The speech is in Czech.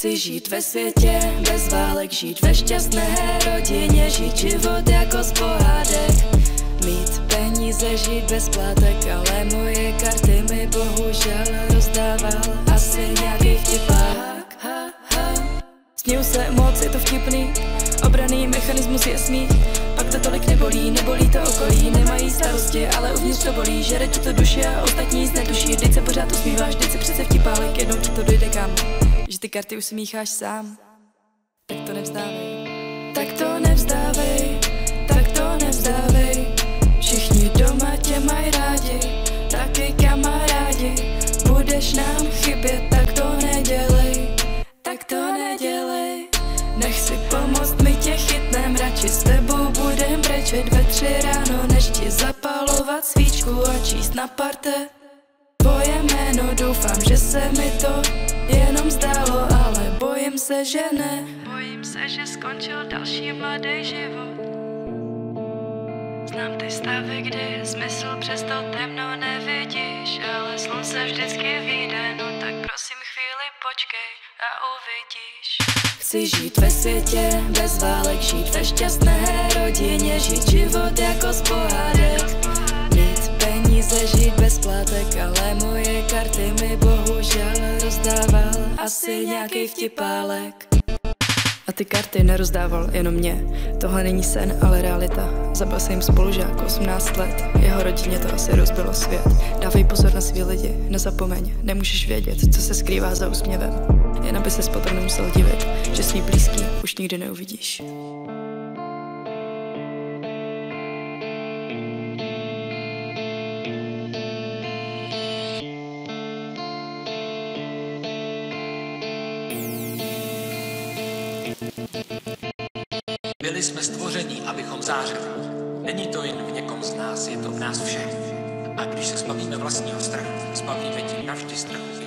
Chci žít ve světě bez válek, žít ve šťastné rodině, žít život jako z pohádek, mít peníze, žít bez plátek, ale moje karty mi bohužel rozdával asi nějaký vtipák. Směju se moc, je to vtipný, obranný mechanismus je smích, pak to tolik nebolí, nebolí to okolí, nemají starosti, ale uvnitř to bolí, žere ti to duši a ostatní nic netuší, vždyť se pořád usmíváš, vždyť se přece vtipálek, jednou ti to dojde kam, že ty karty už si mícháš sám. Tak to nevzdávej, tak to nevzdávej, tak to nevzdávej, všichni doma tě mají rádi, taky kamarádi, budeš nám chybět, tak to nedělej, tak to nedělej. Nech si pomoct, my tě chytnem, radši s tebou budem brečet ve 3 ráno, než ti zapalovat svíčku a číst na parte tvoje jméno. Doufám, že se mi to jenom zdálo, ale bojím se, že ne. Bojím se, že skončil další mladý život. Znám ty stavy, kdy je smysl, přesto temno nevidíš, ale slunce vždycky vyjde, no tak prosím chvíli počkej a uvidíš. Chci žít ve světě bez válek, žít ve šťastné rodině, žít život jako z pohádek, mít peníze, žít bez plátek, ale moje karty mi bohužel rozdával asi nějaký vtipálek. A ty karty nerozdával jenom mě, tohle není sen, ale realita. Zabil se jim spolužák 18 let, jeho rodině to asi rozbilo svět. Dávej pozor na svý lidi, nezapomeň, nemůžeš vědět, co se skrývá za úsměvem. Jen aby ses potom nemusel divit, že svý blízký už nikdy neuvidíš. Byli jsme stvoření, abychom zářili. Není to jen v někom z nás, je to v nás všech. A když se zbavíme vlastního strachu, zbavíme tím navždy strachu.